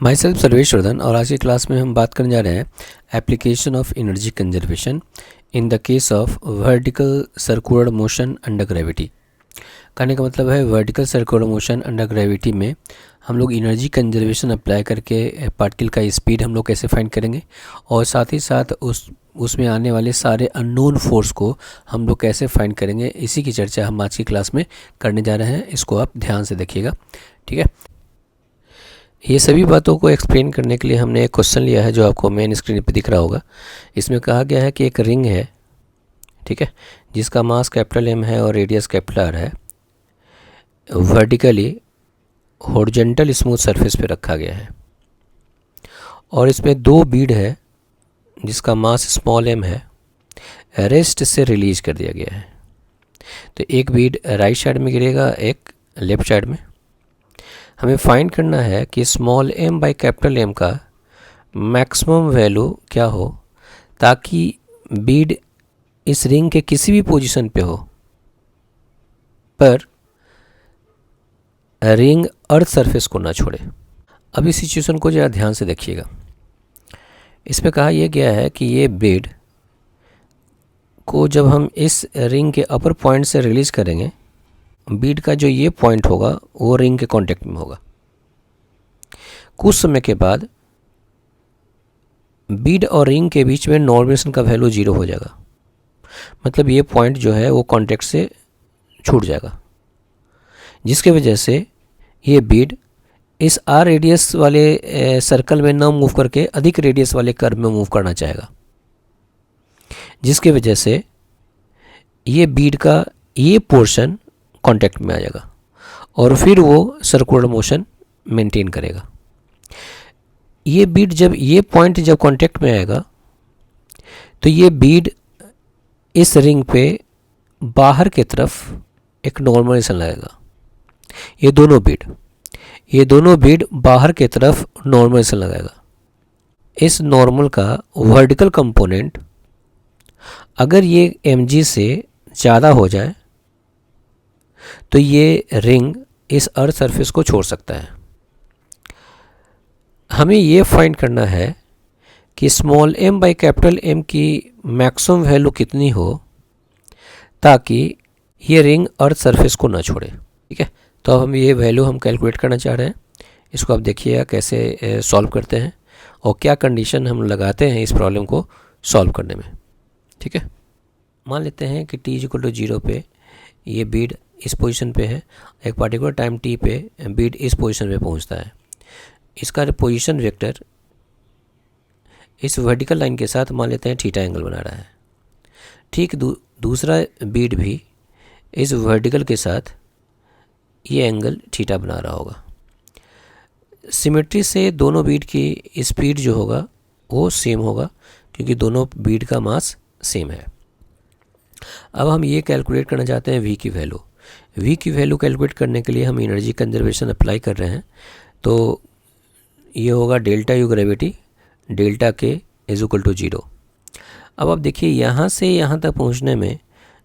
My self सर्वेश्वर्धन और आज की क्लास में हम बात करने जा रहे हैं application of energy conservation in the case of vertical circular motion under gravity. कहने का मतलब है vertical circular motion under gravity में हम लोग एनर्जी कंजर्वेशन अप्लाई करके पार्टिकल का स्पीड हम लोग कैसे फाइंड करेंगे और साथ ही साथ उसमें आने वाले सारे अननोन फोर्स को हम लोग कैसे फाइंड करेंगे, इसी की चर्चा हम आज की क्लास में करने जा रहे हैं। इसको आप ध्यान से देखिएगा, ठीक है। ये सभी बातों को एक्सप्लेन करने के लिए हमने एक क्वेश्चन लिया है जो आपको मेन स्क्रीन पर दिख रहा होगा। इसमें कहा गया है कि एक रिंग है, ठीक है, जिसका मास कैपिटल M है और रेडियस कैपिटल R है, वर्टिकली हॉरिजॉन्टल स्मूथ सरफेस पे रखा गया है और इसमें दो बीड है जिसका मास स्मॉल m है, रेस्ट से रिलीज कर दिया गया है। तो एक बीड राइट साइड में गिरेगा, एक लेफ्ट साइड में। हमें फाइंड करना है कि small m by capital M का मैक्सिमम वैल्यू क्या हो ताकि बीड इस रिंग के किसी भी पोजीशन पे हो पर रिंग अर्थ सरफेस को ना छोड़े। अब इस सिचुएशन को ज़रा ध्यान से देखिएगा। इसमें कहा यह गया है कि ये बीड को जब हम इस रिंग के अपर पॉइंट से रिलीज करेंगे, बीड का जो ये पॉइंट होगा वो रिंग के कांटेक्ट में होगा। कुछ समय के बाद बीड और रिंग के बीच में नॉर्मलेशन का वैल्यू 0 हो जाएगा, मतलब ये पॉइंट जो है वो कांटेक्ट से छूट जाएगा, जिसके वजह से ये बीड इस आर रेडियस वाले सर्कल में ना मूव करके अधिक रेडियस वाले कर्व में मूव करना चाहेगा, जिसके वजह से ये बीड का ये पोर्शन कांटेक्ट में आ जाएगा और फिर वो सर्कुलर मोशन मेंटेन करेगा। ये बीड जब ये पॉइंट जब कांटेक्ट में आएगा तो ये बीड इस रिंग पे बाहर की तरफ एक नॉर्मलाइजेशन लगेगा। ये दोनों बीड बाहर की तरफ नॉर्मलाइजेशन लगाएगा। इस नॉर्मल का वर्टिकल कंपोनेंट अगर ये mg से ज़्यादा हो जाए तो ये रिंग इस अर्थ सरफेस को छोड़ सकता है। हमें ये फाइंड करना है कि small m by capital M की मैक्सिमम वैल्यू कितनी हो ताकि ये रिंग अर्थ सरफेस को ना छोड़े, ठीक है। तो अब हम ये वैल्यू हम कैलकुलेट करना चाह रहे हैं। इसको आप देखिएगा कैसे सॉल्व करते हैं और क्या कंडीशन हम लगाते हैं इस प्रॉब्लम को सॉल्व करने में, ठीक है। मान लेते हैं कि t=0 पे ये बीड इस पोजीशन पे है, एक पार्टिकुलर टाइम t पे बीड इस पोजीशन पे पहुंचता है। इसका पोजीशन वेक्टर इस वर्टिकल लाइन के साथ मान लेते हैं थीटा एंगल बना रहा है। ठीक दूसरा बीड भी इस वर्टिकल के साथ ये एंगल थीटा बना रहा होगा। सिमेट्री से दोनों बीड की स्पीड जो होगा वो सेम होगा क्योंकि दोनों बीड का मास सेम है। अब हम ये कैलकुलेट करना चाहते हैं v की वैल्यू। v की वैल्यू कैलकुलेट करने के लिए हम एनर्जी कंजर्वेशन अप्लाई कर रहे हैं। तो ये होगा delta U gravity delta k =0। अब आप देखिए यहाँ से यहाँ तक पहुँचने में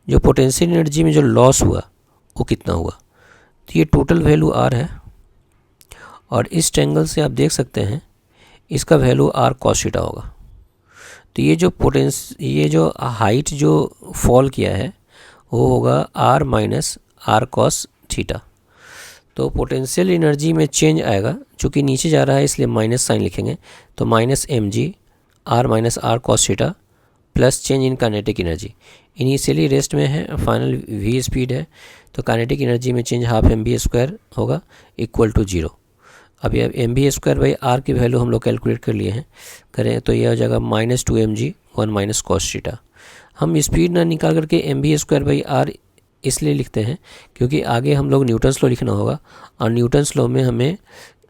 जो पोटेंशियल एनर्जी में जो लॉस हुआ वो कितना हुआ। तो ये टोटल वैल्यू r है और इस ट्रायंगल से आप देख सकते हैं इसका वैल्यू r cos थीटा होगा। तो ये जो हाइट जो फॉल किया है वो होगा r minus r cos theta. तो पोटेंशियल एनर्जी में चेंज आएगा, चूँकि नीचे जा रहा है इसलिए माइनस साइन लिखेंगे। तो minus mg r minus r cos theta plus change in kinetic energy. Initially rest में है, फाइनल v स्पीड है, तो काइनेटिक एनर्जी में चेंज हाफ mv² होगा इक्वल टू 0। अब ये mv² बाई r की वैल्यू हम लोग कैलकुलेट कर लिए हैं, करें तो यह हो जाएगा -2mg 1 माइनस cos थीटा। हम स्पीड ना निकाल करके mv² बाई r इसलिए लिखते हैं क्योंकि आगे हम लोग न्यूटन्स लॉ लिखना होगा और न्यूटन्स लॉ में हमें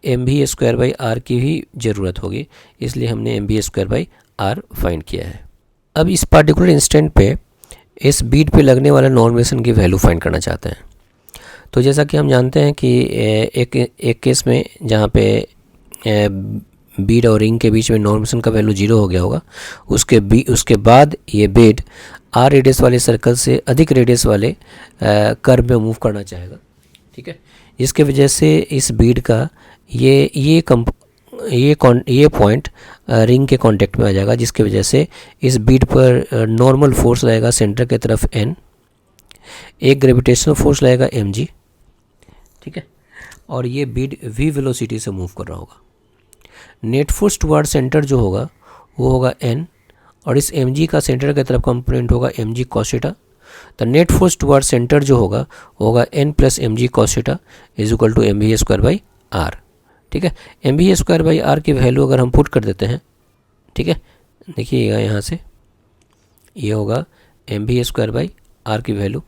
mv² बाई r की भी ज़रूरत होगी, इसलिए हमने mv² बाई r फाइंड किया है। अब इस पार्टिकुलर इंस्टेंट पे इस बीड पे लगने वाला नॉर्मलेशन की वैल्यू फाइंड करना चाहते हैं। तो जैसा कि हम जानते हैं कि एक केस में जहाँ पे बीड और रिंग के बीच में नॉर्मलेशन का वैल्यू 0 हो गया होगा, उसके बाद ये बीड आर रेडियस वाले सर्कल से अधिक रेडियस वाले कर्व में मूव करना चाहेगा, ठीक है। इसके वजह से इस बीड का ये ये पॉइंट रिंग के कांटेक्ट में आ जाएगा, जिसकी वजह से इस बीड पर नॉर्मल फोर्स लगेगा सेंटर की तरफ n, एक ग्रेविटेशनल फोर्स लगेगा mg, ठीक है, और ये बीड v वेलोसिटी से मूव कर रहा होगा। नेट फोर्स टुवर्ड सेंटर जो होगा वो होगा n, और इस mg का सेंटर की तरफ कंपोनेंट होगा mg cos थीटा। तो नेट फोर्स टुवर्ड सेंटर जो होगा वो होगा n plus mg cos theta is equal to mva square by r, ठीक है। mva स्क्वायर बाई आर की वैल्यू अगर हम पुट कर देते हैं, ठीक है, देखिएगा यहाँ से ये होगा mva स्क्वायर बाई आर की वैल्यू,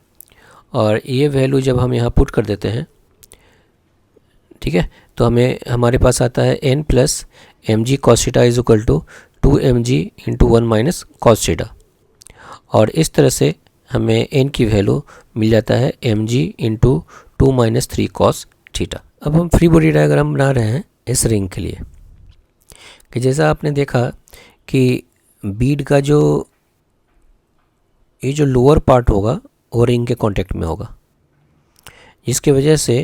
और ये वैल्यू जब हम यहाँ पुट कर देते हैं, ठीक है, तो हमारे पास आता है n plus mg cos theta is equal to 2mg into 1 minus cos theta, और इस तरह से हमें n की वैल्यू मिल जाता है mg into 2 minus 3 cos theta. अब हम फ्री बॉडी डायग्राम बना रहे हैं इस रिंग के लिए, कि जैसा आपने देखा कि बीड का ये जो लोअर पार्ट होगा वो रिंग के कांटेक्ट में होगा, जिसकी वजह से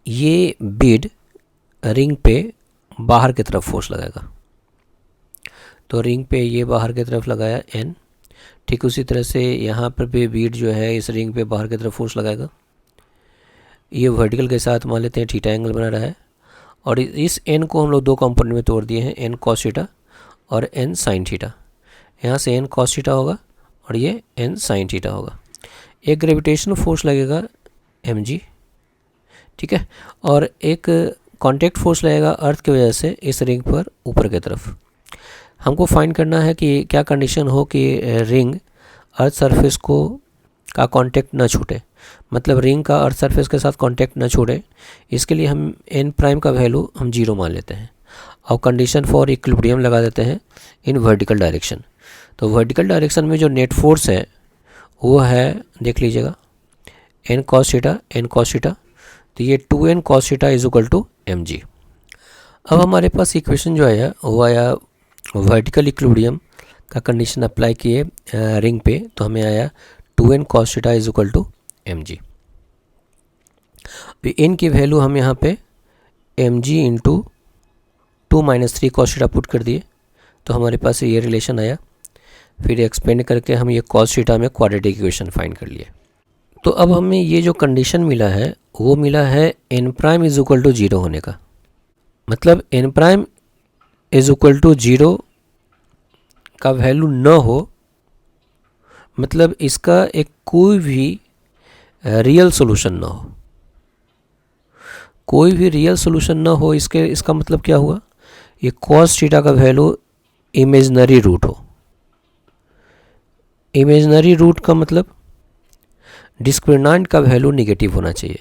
ये बीड रिंग पे बाहर की तरफ फोर्स लगाएगा। तो रिंग पे ये बाहर की तरफ लगाया n, ठीक उसी तरह से यहाँ पर भी बीड जो है इस रिंग पे बाहर की तरफ फोर्स लगाएगा। ये वर्टिकल के साथ मान लेते हैं थीटा एंगल बना रहा है, और इस n को हम लोग दो कंपोनेंट में तोड़ दिए हैं, n cos थीटा और n sin थीटा। यहाँ से n cos थीटा होगा और ये n sin थीटा होगा। एक ग्रेविटेशनल फोर्स लगेगा mg, ठीक है, और एक कांटेक्ट फोर्स लगेगा अर्थ की वजह से इस रिंग पर ऊपर की तरफ। हमको फाइंड करना है कि क्या कंडीशन हो कि रिंग अर्थ सरफेस का कांटेक्ट ना छूटे, मतलब रिंग का अर्थ सरफेस के साथ कांटेक्ट ना छोड़े। इसके लिए हम n प्राइम का वैल्यू हम 0 मान लेते हैं और कंडीशन फॉर इक्विलिब्रियम लगा देते हैं इन वर्टिकल डायरेक्शन। तो वर्टिकल डायरेक्शन में जो नेट फोर्स है वो है, देख लीजिएगा, n cos थीटा, तो ये 2n cos theta is equal to mg। अब हमारे पास इक्वेशन जो आया वो आया वर्टिकल इक्विलिब्रियम का कंडीशन अप्लाई किए रिंग पे, तो हमें आया 2n cos theta is equal to mg। n की वैल्यू हम यहाँ पे mg into 2 minus 3 cos theta put कर दिए, तो हमारे पास ये रिलेशन आया। फिर एक्सपेंड करके हम ये cos थीटा में क्वाड्रेटिक इक्वेशन फाइंड कर लिए। तो अब हमें ये जो कंडीशन मिला है वो मिला है n prime is equal to 0 होने का, मतलब n prime is equal to 0 का वैल्यू न हो, मतलब इसका एक कोई भी रियल सोल्यूशन ना हो, कोई भी रियल सोल्यूशन ना हो। इसका मतलब क्या हुआ, ये cos थीटा का वैल्यू इमेजिनरी रूट हो। इमेजिनरी रूट का मतलब डिस्क्रिमिनेंट का वैल्यू निगेटिव होना चाहिए,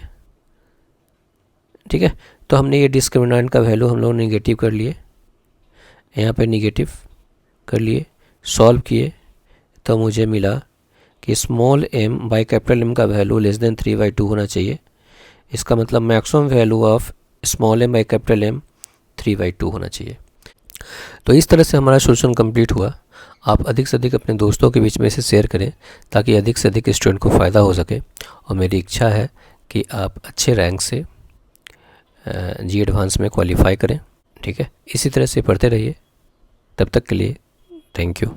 ठीक है। तो हमने ये डिस्क्रिमिनेंट का वैल्यू हम लोग निगेटिव कर लिए, यहाँ पे निगेटिव कर लिए, सॉल्व किए, तो मुझे मिला कि small m by capital M का वैल्यू लेस देन 3/2 होना चाहिए। इसका मतलब maximum value of small m by capital M 3/2 होना चाहिए। तो इस तरह से हमारा सोल्यूशन कंप्लीट हुआ। आप अधिक से अधिक अपने दोस्तों के बीच में इसे शेयर करें ताकि अधिक से अधिक स्टूडेंट को फ़ायदा हो सके, और मेरी इच्छा है कि आप अच्छे रैंक से जी एडवांस में क्वालिफाई करें, ठीक है। इसी तरह से पढ़ते रहिए। तब तक के लिए थैंक यू।